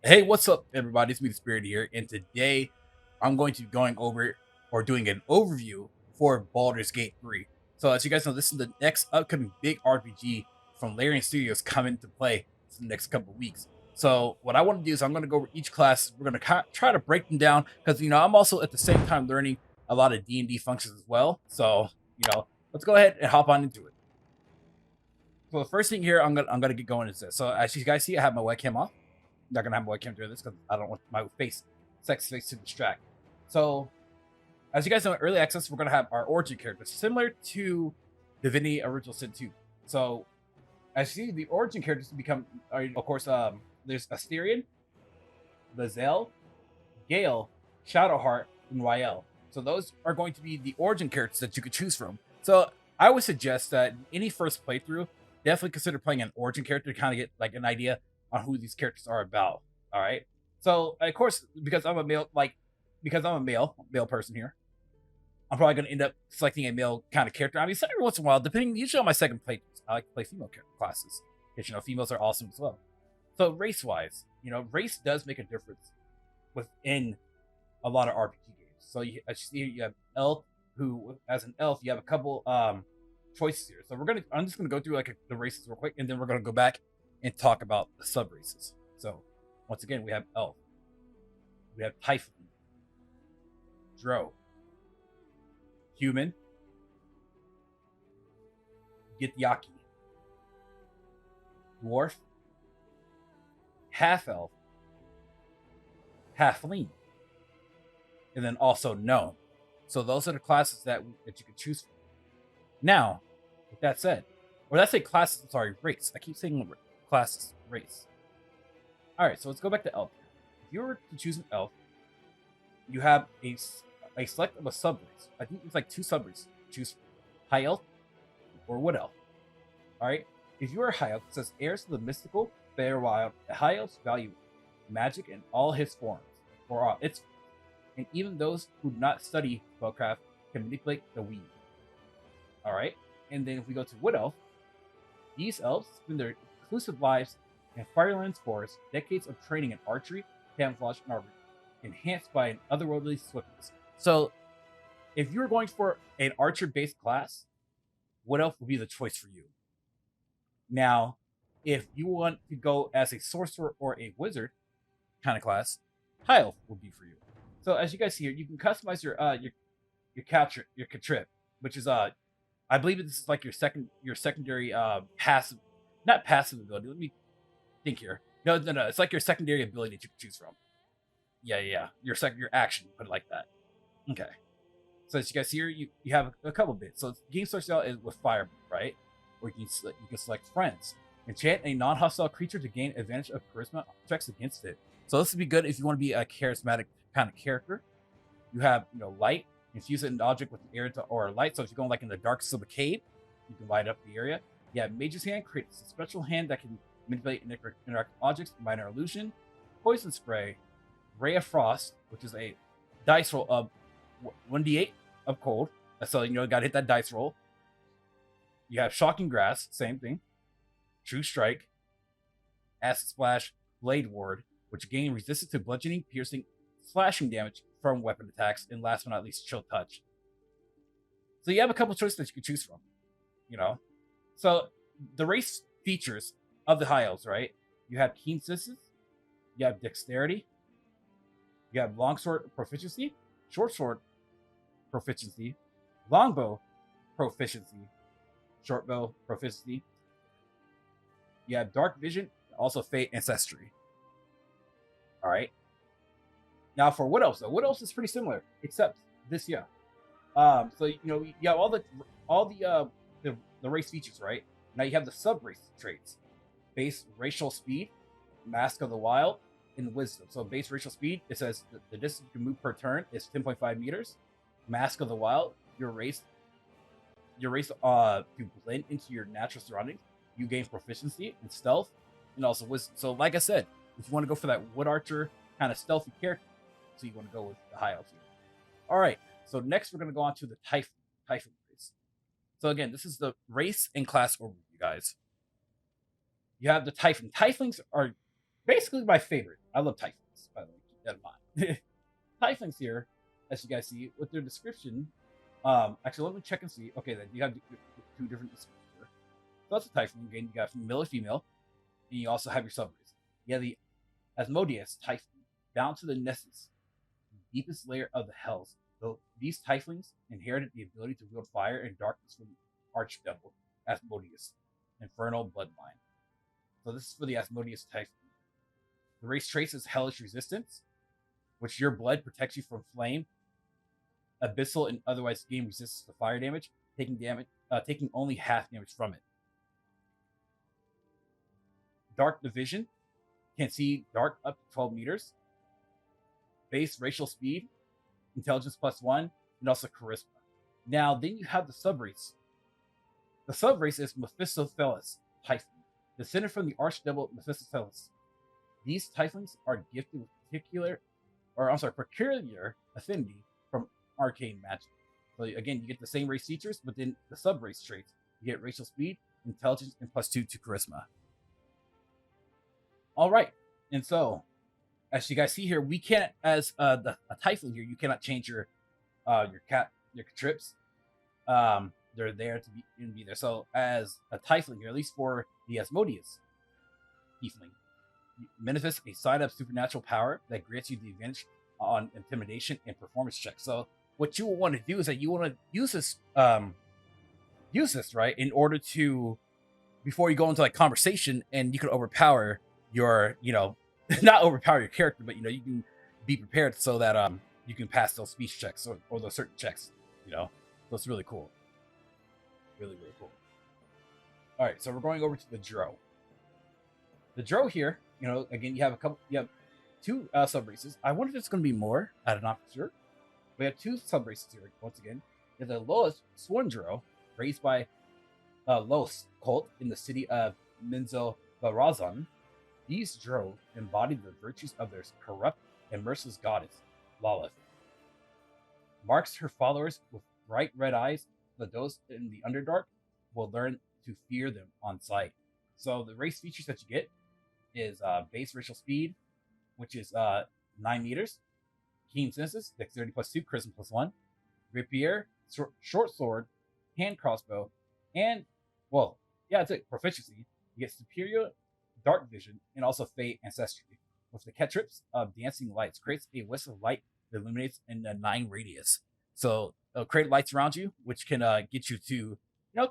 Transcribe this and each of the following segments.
Hey, what's up, everybody? It's me, DisBearity here, and today I'm going to be going over or doing an overview for Baldur's Gate 3. So, as you guys know, this is the next upcoming big RPG from Larian Studios coming into play in the next couple of weeks. So, what I want to do is I'm going to go over each class. We're going to try to break them down because I'm also at the same time learning a lot of D&D functions as well. So, let's go ahead and hop on into it. So, the first thing here I'm gonna get going is this. So, as you guys see, I have my webcam off. Not gonna have my webcam doing this because I don't want my sex face to distract. So, as you guys know, in early access, we're gonna have our origin characters similar to Divinity Original Sin 2. So, as you see, the origin characters become, of course, there's Asterion, Lazel, Gale, Shadowheart, and Yel. So those are going to be the origin characters that you could choose from. So I would suggest that any first playthrough, definitely consider playing an origin character to kind of get like an idea on who these characters are about. All right. So of course, because I'm a male person here, I'm probably going to end up selecting a male kind of character. I mean, every once in a while, depending usually on my second playthroughs, I like to play female classes because females are awesome as well. So race-wise, race does make a difference within a lot of RPG games. So as you see, you have elf, who as an elf, you have a couple choices here. So I'm just gonna go through the races real quick, and then we're gonna go back and talk about the sub races. So once again, we have elf, we have Tiefling, Drow, human, Githyanki, Dwarf, half elf, halfling, and then also Gnome. So those are the classes that you can choose from. Now, with that said, or let's say classes, sorry, race. I keep saying classes, race. All right, so let's go back to elf. If you were to choose an elf, you have a select of a subrace. I think it's like two subraces. Choose high elf or wood elf. All right. If you are high elf, it says heirs to the mystical, fair wild. High elves value magic in all his forms, or all its, and even those who do not study spellcraft can manipulate the weed. All right. And then if we go to wood elf, these elves spend their exclusive lives in Firelands forests, decades of training in archery, camouflage, and armor, enhanced by an otherworldly swiftness. So, if you're going for an archer-based class, wood elf will be the choice for you. Now, if you want to go as a sorcerer or a wizard kind of class, high elf will be for you. So, as you guys see here, you can customize your cantrip, which is I believe this is like your secondary passive, not passive ability. Let me think here. No, it's like your secondary ability that you can choose from. Yeah. Your action, put it like that. Okay. So as you guys see here, you have a couple bits. So game starts out with fire, right? Or you can select friends. Enchant a non-hostile creature to gain advantage of charisma checks against it. So this would be good if you want to be a charismatic kind of character. You have light. Infuse an object with an air or light. So if you're going like in the darkness of a cave, you can light up the area. You have Mage's Hand, creates a special hand that can manipulate and interact with objects, minor illusion, poison spray, Ray of Frost, which is a dice roll of 1d8 of cold. So gotta hit that dice roll. You have Shocking Grass, same thing. True Strike, Acid Splash, Blade Ward, which gain resistance to bludgeoning, piercing, slashing damage from weapon attacks, and last but not least, Chill Touch. So you have a couple choices that you can choose from, So the race features of the high elves, right? You have Keen Senses, you have Dexterity, you have Longsword Proficiency, Short Sword Proficiency, Longbow Proficiency, Shortbow Proficiency. You have Dark Vision, also Fate Ancestry. All right. Now for Wood Elves, though, Wood Elves is pretty similar, except this year. So you have all the race features, right? Now you have the sub race traits: base racial speed, Mask of the Wild, and Wisdom. So base racial speed, it says the distance you can move per turn is 10.5 meters. Mask of the Wild, your race to blend into your natural surroundings. You gain proficiency in stealth and also wisdom. So like I said, if you want to go for that wood archer kind of stealthy character, so you want to go with the high elves here. All right, so next we're going to go on to the Tiefling race. So again, this is the race and class overview, guys. You have the Tiefling. Tieflings are basically my favorite. I love Tieflings, by the way. Keep that in mind. Tieflings here, as you guys see, with their description. Actually, let me check and see. Okay, then you have two different descriptions here. So that's a Tiefling. Again, you got male and female, and you also have your subrace. You have the Asmodeus Tiefling, down to the Nessus, the deepest layer of the Hells. So these Tieflings inherited the ability to wield fire and darkness from the Archdevil Asmodeus, Infernal Bloodline. So this is for the Asmodeus Tiefling. The race trace is Hellish Resistance, which your blood protects you from flame, abyssal, and otherwise game resistance to fire damage, taking only half damage from it. Dark Division can see dark up to 12 meters. Base racial speed, intelligence +1, and also charisma. Now, then you have the subrace. The subrace is Mephistopheles Tiefling, descended from the archdevil Mephistopheles. These Tieflings are gifted with peculiar affinity from arcane magic. So again, you get the same race features, but then the subrace traits. You get racial speed, intelligence, and +2 to charisma. All right, and so as you guys see here, we can't, as a Tiefling here, you cannot change your trips. They're there to be there. So as a Tiefling here, at least for the Asmodeus Tiefling, manifests a side-up supernatural power that grants you the advantage on intimidation and performance checks. So what you will want to do is that you want to use this right in order to, before you go into like conversation, and you can overpower your, not overpower your character, but you can be prepared so that you can pass those speech checks or those certain checks. So it's really cool. Really, really cool. All right, so we're going over to the Drow. The Drow here, again, you have two sub-races. I wonder if it's going to be more. I'm not sure. We have two sub-races here, once again. You have the lowest Sworn Drow, raised by Los cult in the city of Minzo-Barazan. These Drow embody the virtues of their corrupt and merciless goddess, Lolith. Marks her followers with bright red eyes, but those in the Underdark will learn to fear them on sight. So the race features that you get is base racial speed, which is 9 meters, keen senses, dexterity +2, charisma +1, rapier, short sword, hand crossbow, and it's a proficiency. You get superior dark vision and also fey ancestry. With the cantrips of dancing lights, creates a wisp of light that illuminates in a 9 radius. So it'll create lights around you, which can get you to,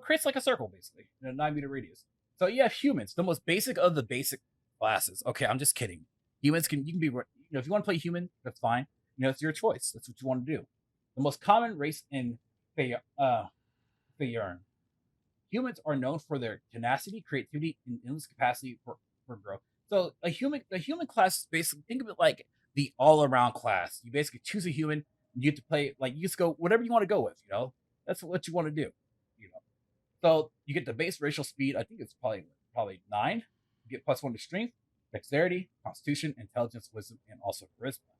creates like a circle basically in a 9-meter radius. So you have humans, the most basic of the basic classes. Okay, I'm just kidding. Humans you can be, if you want to play human, that's fine. It's your choice. That's what you want to do. The most common race in Feyarn. Humans are known for their tenacity, creativity, and endless capacity for growth. So the human class is basically, think of it like the all-around class. You basically choose a human, and you have to play, you just go whatever you want to go with, That's what you want to do, So you get the base racial speed, I think it's probably 9. You get +1 to strength, dexterity, constitution, intelligence, wisdom, and also charisma.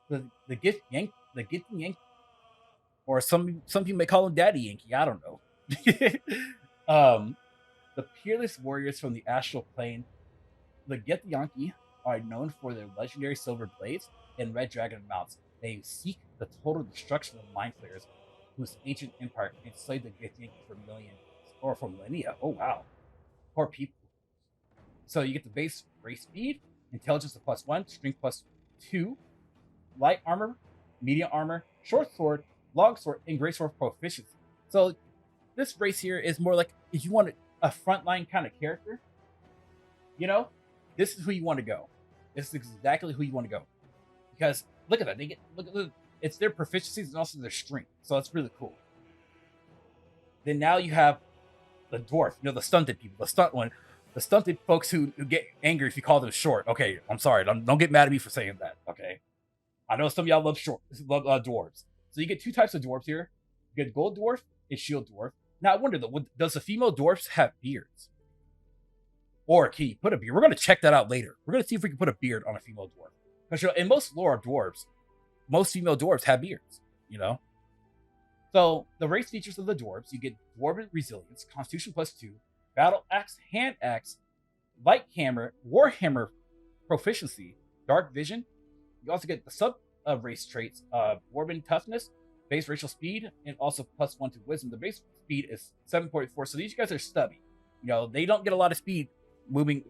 The Githyanki, or some people may call him Daddy Yankee, I don't know. The peerless warriors from the astral plane, the Githyanki, are known for their legendary silver blades and red dragon mounts. They seek the total destruction of mind flayers, whose ancient empire enslaved the Githyanki for millennia. Oh wow, poor people. So you get the base race speed, intelligence of +1, strength +2, light armor, medium armor, short sword, long sword, and great sword proficiency. So this race here is more like, if you want a frontline kind of character, this is who you want to go. This is exactly who you want to go. Because look at that. Look, it's their proficiencies and also their strength. So it's really cool. Then now you have the dwarf, the stunted people, the stunt one. The stunted folks who get angry if you call them short. Okay, I'm sorry. Don't get mad at me for saying that. Okay, I know some of y'all love dwarves. So you get two types of dwarves here. You get gold dwarf and shield dwarf. Now I wonder though, does the female dwarfs have beards? Or can you put a beard? We're going to check that out later. We're going to see if we can put a beard on a female dwarf. Because in most lore of dwarves, most female dwarves have beards. So the race features of the dwarves: you get dwarven resilience, constitution +2, battle axe, hand axe, light hammer, warhammer proficiency, dark vision. You also get the sub race traits, dwarven toughness, base racial speed, and also +1 to wisdom. The base speed is 7.4, so these guys are stubby. They don't get a lot of speed moving,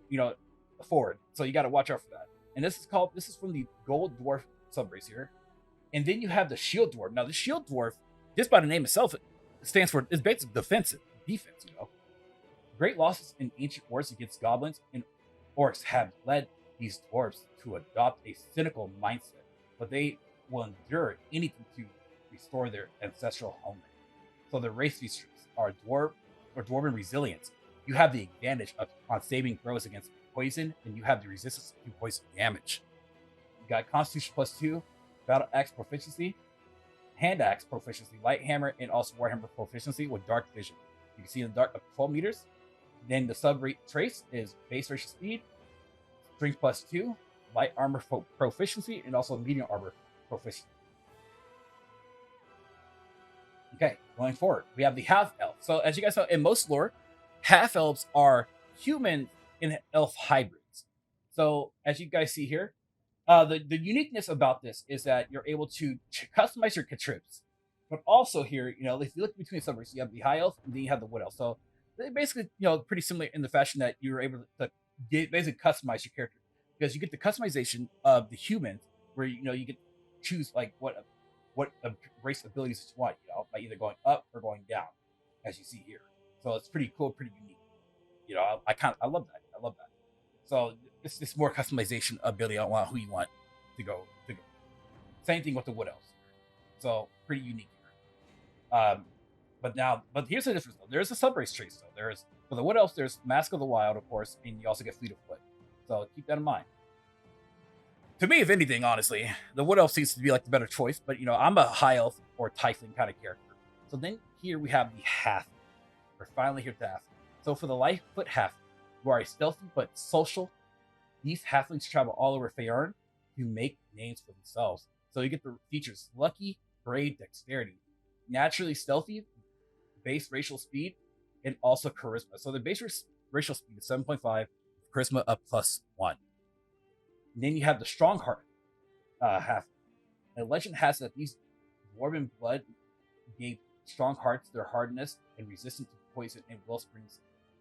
forward. So you got to watch out for that. And this is from the gold dwarf subrace here. And then you have the shield dwarf. Now the shield dwarf, just by the name itself, it stands for, it's basically defense. Great losses in ancient wars against goblins and orcs have led these dwarves to adopt a cynical mindset, but they will endure anything to restore their ancestral homeland. So the race features are dwarven resilience. You have the advantage on saving throws against poison, and you have the resistance to poison damage. You got Constitution +2, Battle Axe proficiency, Hand Axe proficiency, Light Hammer, and also Warhammer proficiency with Dark Vision. You can see in the dark up to 12 meters. Then the sub trace is base racial speed, Strength +2, Light Armor proficiency, and also Medium Armor proficiency. Okay, going forward, we have the half elf. So as you guys know, in most lore, half elves are human and elf hybrids. So as you guys see here, the uniqueness about this is that you're able to customize your cantrips, but also here, if you look between subraces, you have the high elf and then you have the wood elf. So they basically, pretty similar in the fashion that you're able to basically customize your character, because you get the customization of the humans, where you get to choose like what race abilities that you want, by either going up or going down, as you see here. So it's pretty cool, pretty unique. I love that. I love that. So it's more customization ability on who you want to go. Same thing with the wood elves. So pretty unique here. But here's the difference though. There's a subrace trace though. For the wood elves, there's Mask of the Wild, of course, and you also get Fleet of Foot. So keep that in mind. To me, if anything, honestly, the wood elf seems to be like the better choice. But I'm a high elf or Tiefling kind of character. So then here we have the half. We're finally here to half. So for the Lightfoot half, who are stealthy but social, these halflings travel all over Faerun to make names for themselves. So you get the features lucky, brave, dexterity, naturally stealthy, base racial speed, and also charisma. So the base racial speed is 7.5, charisma up +1. And then you have the Strongheart half. And legend has that these dwarven blood gave strong hearts their hardness and resistance to poison and wellsprings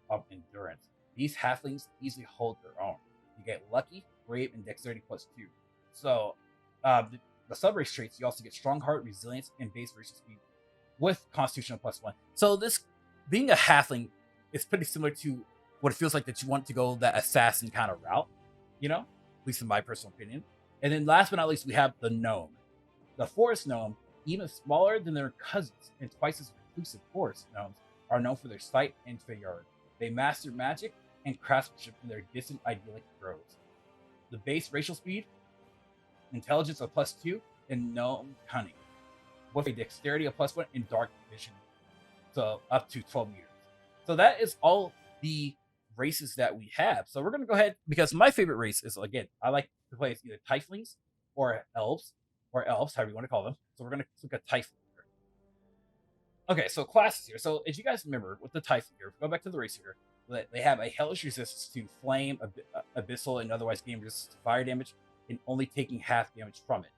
of endurance. These halflings easily hold their own. You get lucky, brave, and dexterity +2. So the subrace traits, you also get strong heart, resilience, and base racial speed with constitution +1. So this being a halfling is pretty similar to what it feels like that you want to go that assassin kind of route, at least in my personal opinion. And then last but not least, we have the gnome. The forest gnome, even smaller than their cousins and twice as reclusive forest gnomes, are known for their sight and flayer. They master magic and craftsmanship in their distant idyllic groves. The base racial speed, intelligence of +2, and gnome cunning, with a dexterity of +1 and dark vision, so up to 12 meters. So that is all the races that we have. So we're going to go ahead, because my favorite race is, again, I like to play as either Tieflings or elves, however you want to call them. So we're going to look at Tiefling here. Okay, so classes here. So as you guys remember, with the Tiefling here, go back to the race here, they have a hellish resistance to flame, abyssal, and otherwise game resistance to fire damage, and only taking half damage from it.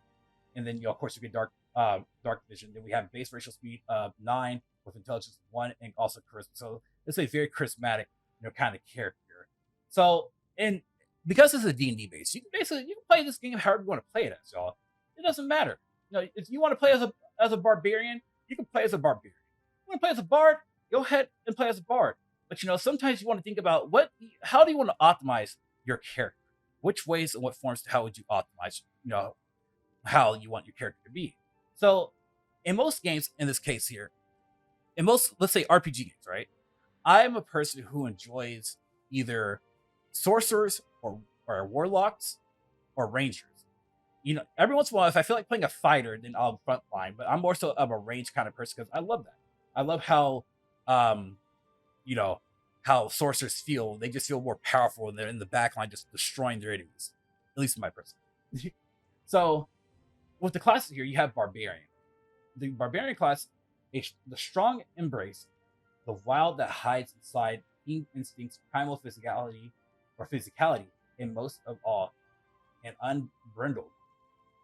And then, of course, you get dark vision. Then we have base racial speed of 9 with intelligence 1 and also charisma. So it's a very charismatic, kind of character. So, and because this is a D&D base, you can play this game however you want to play it as, y'all. It doesn't matter. If you want to play as a barbarian, you can play as a barbarian. You want to play as a bard, go ahead and play as a bard. But sometimes you want to think about how do you want to optimize your character? Which ways and what forms, how would you optimize, how you want your character to be? So in most games, in this case here, in most, let's say RPG games, right? I'm a person who enjoys either sorcerers or warlocks or rangers. Every once in a while, if I feel like playing a fighter, then I'll frontline. But I'm more so of a range kind of person because I love that. I love how, how sorcerers feel. They just feel more powerful and they're in the back line just destroying their enemies. At least in my person. So with the classes here, you have Barbarian. The Barbarian class is the strong embrace, the wild that hides inside instincts, primal physicality, and most of all, and unbrindled,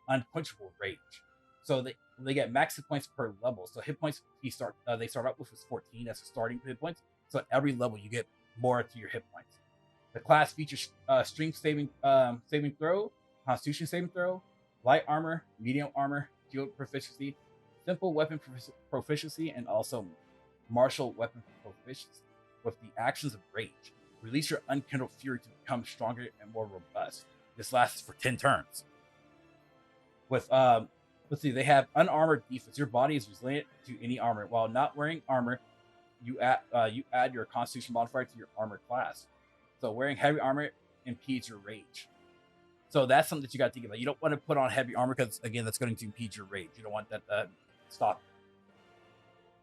unquenchable rage. So they get max hit points per level. So hit points they start out with is 14 as a starting hit points. So at every level you get more to your hit points. The class features strength saving throw, constitution saving throw, light armor, medium armor, shield proficiency, simple weapon proficiency, and also martial weapon proficiency. With the actions of rage, release your unkindled fury to become stronger and more robust. This lasts for 10 turns. With let's see, they have unarmored defense. Your body is resilient to any armor. While not wearing armor, you add your constitution modifier to your armor class. So wearing heavy armor impedes your rage. So that's something that you got to think about. You don't want to put on heavy armor because, again, that's going to impede your rage. You don't want that to stop.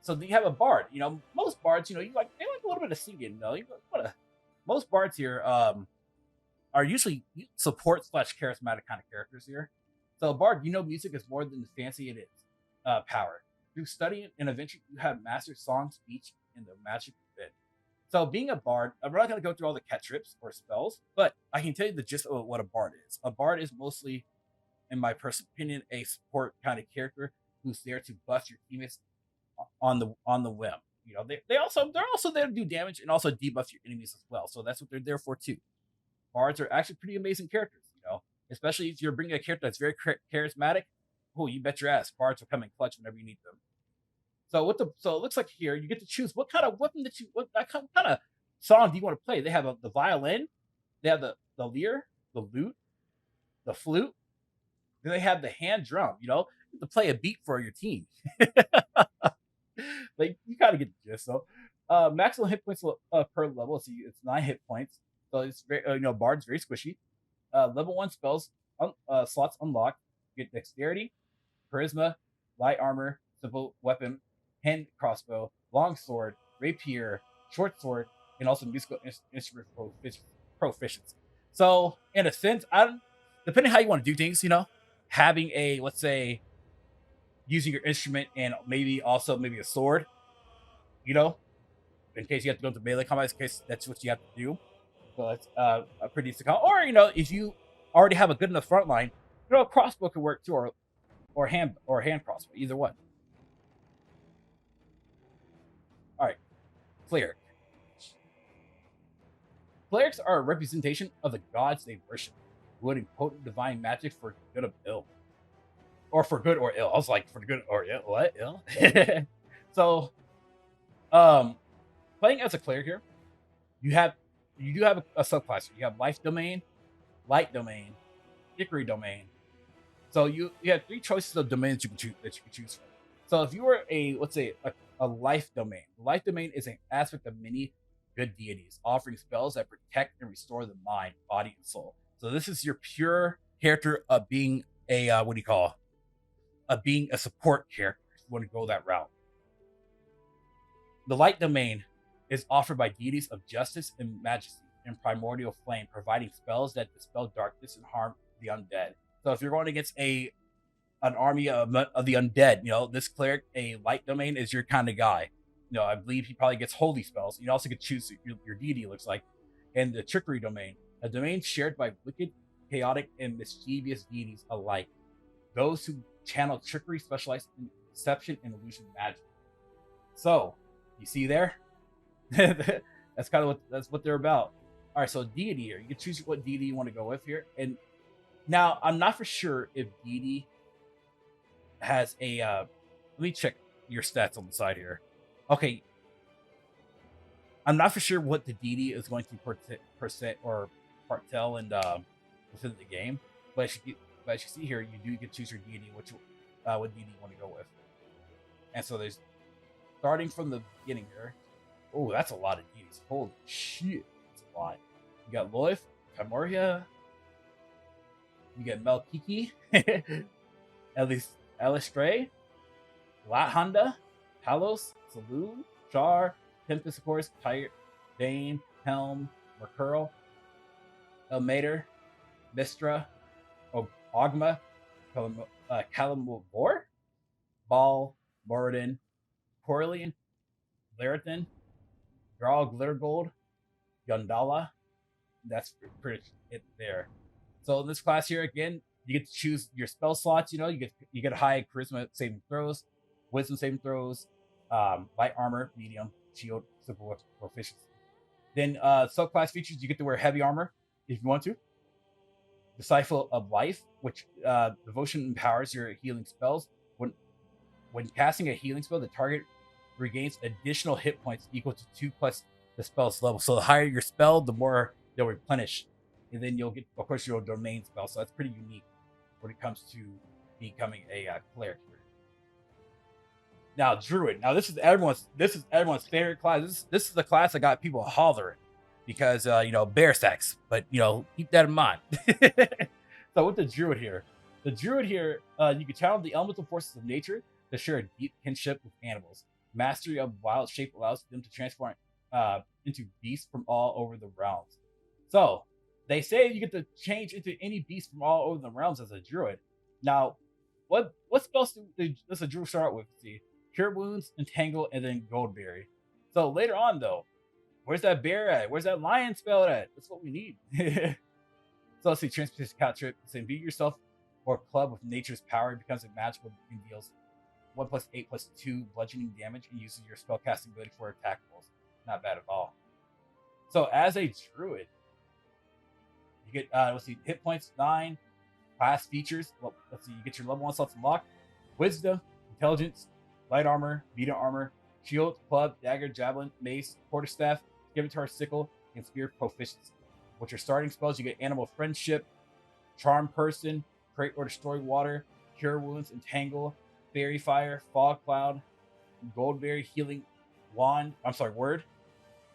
So then you have a bard. You know, most bards, you know, they like a little bit of singing. You know, most bards here are usually support / charismatic kind of characters here. So a bard, you know, music is more than the fancy it is power. Through studying and eventually you have mastered song, speech, and the magic bit. So being a bard, I'm not going to go through all the cantrips or spells, but I can tell you the gist of what a bard is. A bard is mostly, in my personal opinion, a support kind of character who's there to buff your teammates on the whim. You know, they're also there to do damage and also debuff your enemies as well. So that's what they're there for too. Bards are actually pretty amazing characters, you know, especially if you're bringing a character that's very charismatic. Oh, you bet your ass, bards will come in clutch whenever you need them. So it looks like here you get to choose what kind of weapon what kind of song do you want to play. They have the violin, they have the lyre, the lute, the flute, then they have the hand drum. You know, to play a beat for your team. Like you kind of get the gist. So maximum hit points per level. So it's 9 hit points. So it's very bard's very squishy. Level 1 spells slots unlocked. You get dexterity, charisma, light armor, simple weapon, hand crossbow, long sword, rapier, short sword, and also musical instrument proficiency. So in a sense, depending how you want to do things, you know, having a, let's say, using your instrument and maybe a sword, you know, in case you have to go to melee combat, in case that's what you have to do. So that's a pretty decent combo. Or, you know, if you already have a good enough front line, you know, a crossbow could work too, or hand crossbow, either one. All right, cleric. Clerics are a representation of the gods they worship, wielding potent divine magic for good or ill. Or for good or ill. I was like, for good or ill? What? Ill? So, playing as a cleric here, you do have a subclass. You have life domain, light domain, hickory domain. So you have 3 choices of domains that you can choose from. So if you were let's say a life domain, the life domain is an aspect of many good deities, offering spells that protect and restore the mind, body, and soul. So this is your pure character of being being a support character. If you want to go that route. The light domain is offered by deities of justice and majesty and primordial flame, providing spells that dispel darkness and harm the undead. So if you're going against an army of the undead, you know, this cleric, a light domain, is your kind of guy. You know, I believe he probably gets holy spells. You also get choose your deity, looks like. And the trickery domain, a domain shared by wicked, chaotic, and mischievous deities alike. Those who channel trickery specialize in deception and illusion magic. So, you see there? That's kind of what they're about. All right, so deity here. You can choose what deity you want to go with here. And now, I'm not for sure if deity has a... let me check your stats on the side here. Okay. I'm not for sure what the deity is going to percent or partell and within the game. But as you see here, you do get to choose your deity, what deity you want to go with. And so there's... Starting from the beginning here. Oh, that's a lot of deities. Holy shit. That's a lot. You got Loif, Camoria. You got Melkiki. Elistray. Lathanda. Talos. Saloon. Char. Tempest, of course. Tyre. Dane. Helm. Mercurl. Elmater. Mistra. Ogma. Calamvor. Ball. Moradin. Corlian, Larathan, Drow Glittergold, Yondala. That's pretty it there. So in this class here, again, you get to choose your spell slots. You know, you get high charisma saving throws, wisdom saving throws, light armor, medium, shield, simple proficiency. Then subclass features, you get to wear heavy armor if you want to. Disciple of Life, which devotion empowers your healing spells. When casting a healing spell, the target regains additional hit points equal to 2 plus the spell's level. So the higher your spell, the more they'll replenish. And then you'll get, of course, your domain spell. So that's pretty unique when it comes to becoming a cleric. Now, Druid. Now this is everyone's favorite class. This is the class that got people hollering because bear sex. But keep that in mind. So with the Druid here, you can channel the elemental forces of nature to share a deep kinship with animals. Mastery of wild shape allows them to transform into beasts from all over the realms. So they say you get to change into any beast from all over the realms as a Druid. Now, what spells does a Druid start out with? See, Cure Wounds, Entangle, and then Goldberry. So later on, though, where's that bear at? Where's that lion spell at? That's what we need. So let's see, Transportation Cat Trip. So imbue yourself or club with nature's power. It becomes a magical and deals 1+8+2 bludgeoning damage and uses your spellcasting ability for attack rolls. Not bad at all. So as a Druid, you get hit points 9, class features. Well, let's see, you get your level 1 slots unlocked. Wisdom, intelligence, light armor, medium armor, shield, club, dagger, javelin, mace, quarterstaff, scimitar, sickle, and spear proficiency. With your starting spells, you get animal friendship, charm person, create or destroy water, cure wounds, entangle, fairy fire, fog cloud, goldberry, healing word,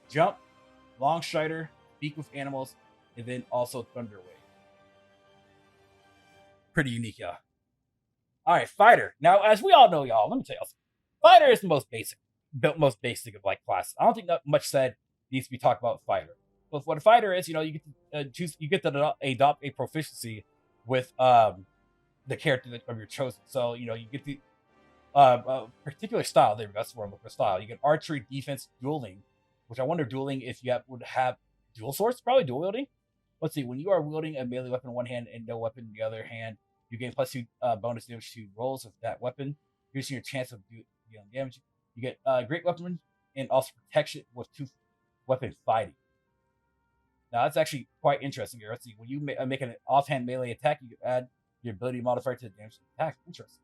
jump, long strider, speak with animals, and then also thunder wave. Pretty unique, yeah. All right, fighter. Now, as we all know, y'all, let me tell y'all something. Fighter is the most basic of like classes. I don't think that much said needs to be talked about fighter. But what a fighter is, you get to choose, you get to adopt a proficiency with the character of your chosen. So you get the particular style. There, that's where I'm looking for style. You get archery, defense, dueling, which I wonder dueling if you would have dual swords, probably dual wielding. Let's see. When you are wielding a melee weapon in one hand and no weapon in the other hand, you gain +2 bonus damage to rolls of that weapon, increasing your chance of dealing damage. You get great weapon and also protection with 2 weapon fighting. Now that's actually quite interesting here. Let's see. When you make an offhand melee attack, you add your ability modifier to the damage of the attack. Interesting.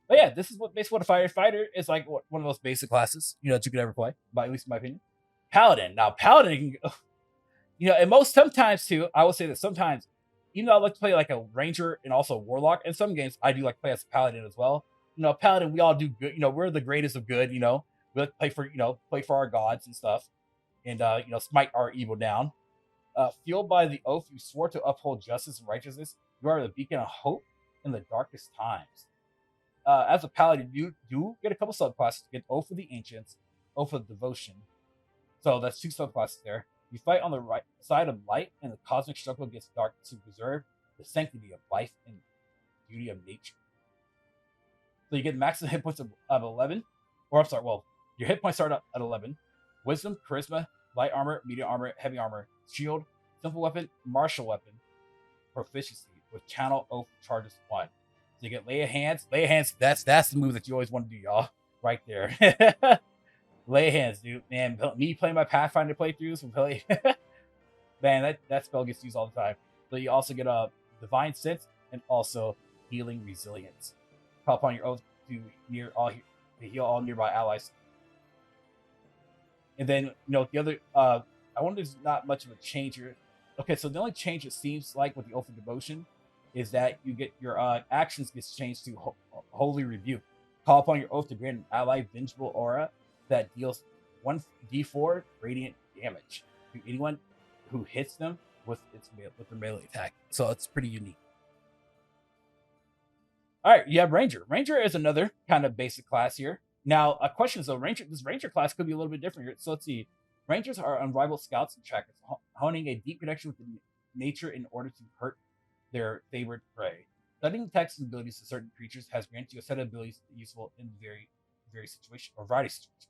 But yeah, this is basically what a fighter is like. One of the most basic classes that you could ever play, at least in my opinion. Paladin. Now Paladin, and sometimes too, I will say that sometimes, even though I like to play like a ranger and also warlock, in some games I do like to play as a paladin as well. Paladin, we all do good. We're the greatest of good. We like to play for our gods and stuff, and smite our evil down. Fueled by the oath you swore to uphold justice and righteousness, you are the beacon of hope in the darkest times. As a paladin, you do get a couple subclasses. You get Oath of the Ancients, Oath of Devotion. So that's 2 subclasses there. You fight on the right side of light, and the cosmic struggle against darkness to preserve the sanctity of life and beauty of nature. So you get maximum hit points of 11. Or I'm sorry, well, your hit points start at 11. Wisdom, charisma, light armor, medium armor, heavy armor, shield, simple weapon, martial weapon, proficiency with channel oath charges 1. So you get lay of hands. Lay of hands, that's the move that you always want to do, y'all. Right there. Lay of hands, dude. Man, me playing my Pathfinder playthroughs man, that spell gets used all the time. So you also get a divine sense and also healing resilience. Call upon your oath to heal all nearby allies. And then the other I wonder there's not much of a change here. Okay, so the only change it seems like with the Oath of Devotion is that you get your actions gets changed to Holy Rebuke. Call upon your oath to grant an ally vengeful aura that deals 1d4 radiant damage to anyone who hits them with their melee attack. So it's pretty unique. All right, you have Ranger. Ranger is another kind of basic class here. Now, a question is, this Ranger class could be a little bit different here. So let's see. Rangers are unrivaled scouts and trackers, honing a deep connection with nature in order to hurt their favorite prey. Studying attacks and abilities to certain creatures has granted you a set of abilities useful in various situations or variety of situations.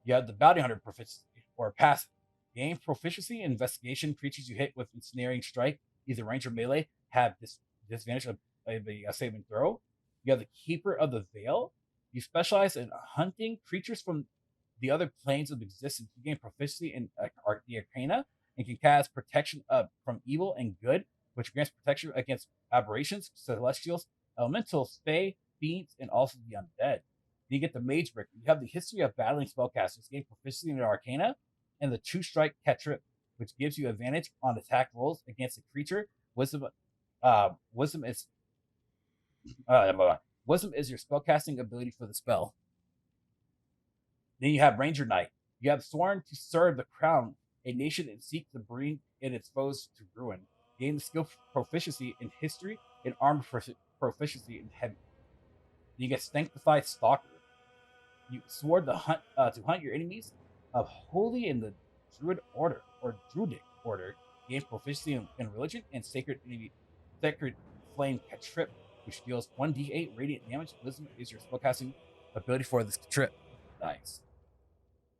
You have the Bounty Hunter proficiency or passive. Gain proficiency in investigation. Creatures you hit with ensnaring strike, either range or melee, have this disadvantage of a saving throw. You have the Keeper of the Veil. You specialize in hunting creatures from the other planes of existence. You gain proficiency in the Arcana and can cast protection from evil and good, which grants protection against aberrations, celestials, elementals, fae, fiends, and also the undead. You get the Mage Brick. You have the history of battling spellcasters, gain proficiency in the Arcana, and the Two Strike Cantrip, which gives you advantage on attack rolls against a creature. Wisdom is your spellcasting ability for the spell. Then you have Ranger Knight. You have sworn to serve the crown, a nation that seeks to bring in its foes to ruin. Gain the skill proficiency in history and armor proficiency in heavy. You get Sanctified Stalker. You swore to hunt your enemies of holy in the Druid order or Druidic order. Gain proficiency in religion and sacred flame cantrip, which deals 1d8 radiant damage. Wisdom is your spellcasting ability for this cantrip. Nice.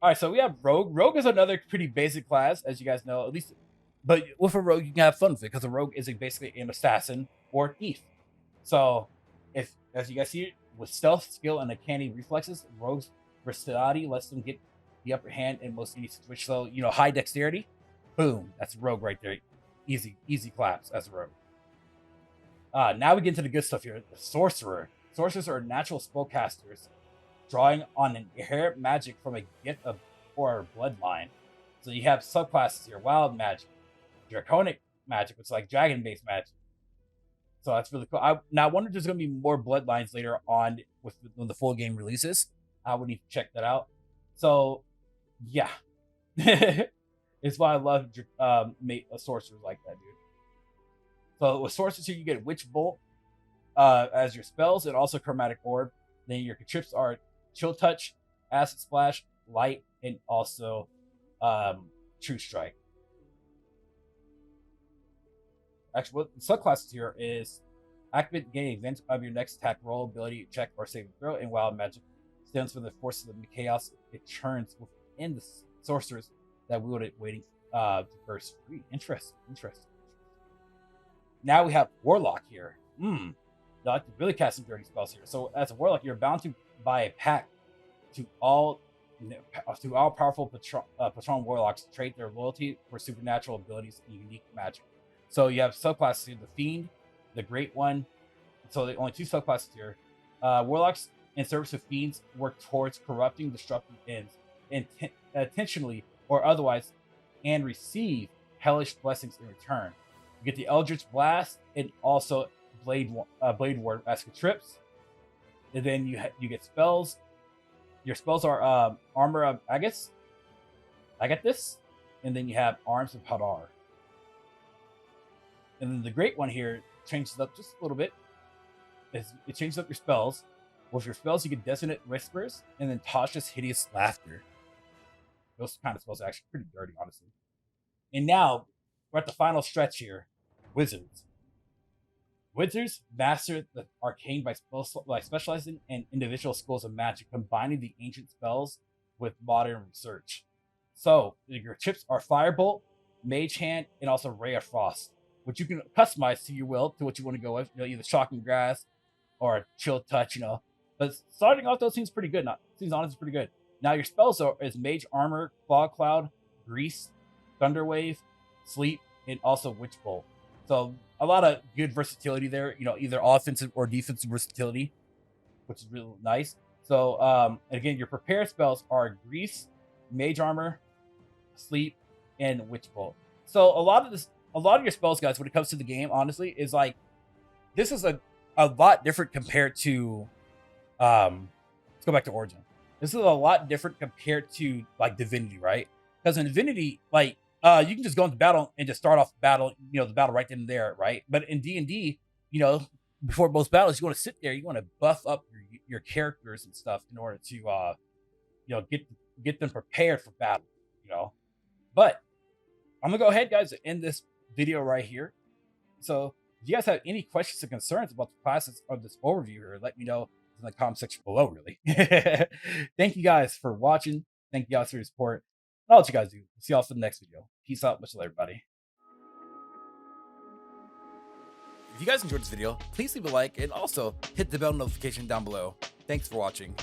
All right, so we have Rogue. Rogue is another pretty basic class, as you guys know, at least. But with a Rogue, you can have fun with it because a Rogue is basically an assassin or a thief. So, if as you guys see, with stealth, skill, and uncanny reflexes, Rogue's versatility lets them get the upper hand in most any situation. So, high dexterity, boom, that's a Rogue right there. Easy claps as a Rogue. Now we get into the good stuff here. The Sorcerer. Sorcerers are natural spellcasters, drawing on an inherent magic from a gift or bloodline. So you have subclasses here: Wild Magic, Draconic Magic, which is like dragon-based magic. So that's really cool. Now I wonder if there's going to be more bloodlines later on when the full game releases. I would need to check that out. So, yeah. It's why I love sorcerers like that, dude. So with sorcerers here, you get Witch Bolt as your spells, and also Chromatic Orb. Then your cantrips are Chill Touch, Acid Splash, Light, and also True Strike. Actually, what the subclasses here is activate gain advantage of your next attack roll, ability, check, or saving throw. And Wild Magic stems from the forces of the chaos. It churns within the sorcerers that wield it, waiting to burst free. Interesting. Now we have Warlock here. I like to really cast some dirty spells here. So as a Warlock, you're bound by a pact to all powerful patron warlocks trade their loyalty for supernatural abilities and unique magic. So you have subclasses here: the Fiend, the Great One. So the only two subclasses here. Warlocks in service of fiends work towards corrupting, disrupting ends, intentionally or otherwise, and receive hellish blessings in return. You get the Eldritch Blast and also Blade Ward as cantrips. And then you get spells. Your spells are Armor of Agates. I get this. And then you have Arms of Hadar. And then the Great One here changes up just a little bit. It changes up your spells. With your spells, you get Dissonant Whispers and then Tasha's Hideous Laughter. Those kind of spells are actually pretty dirty, honestly. And now, we're at the final stretch here. Wizards. Wizards master the arcane by specializing in individual schools of magic, combining the ancient spells with modern research. So, your chips are Firebolt, Mage Hand, and also Ray of Frost, which you can customize to your will, to what you want to go with. Either Shocking Grass or Chill Touch, But starting off, those seems pretty good. Seems honestly pretty good. Now your spells is Mage Armor, Fog Cloud, Grease, Thunder Wave, Sleep, and also Witch Bolt. So a lot of good versatility there. Either offensive or defensive versatility, which is really nice. So again, your prepared spells are Grease, Mage Armor, Sleep, and Witch Bolt. So a lot of your spells, guys, when it comes to the game, honestly, is like this is a lot different compared to let's go back to Origin. This is a lot different compared to like Divinity, right? Because in Divinity, like you can just go into battle and just start off the battle, the battle right then and there, right? But in D&D, before most battles, you want to sit there, you want to buff up your characters and stuff in order to get them prepared for battle, But I'm gonna go ahead, guys, and end this video right here. So if you guys have any questions or concerns about the classes of this overview here, let me know in the comment section below, really. Thank you guys for watching. Thank you guys for your support. I'll let you guys do. See y'all for the next video. Peace out. Much love, everybody. If you guys enjoyed this video, please leave a like and also hit the bell notification down below. Thanks for watching.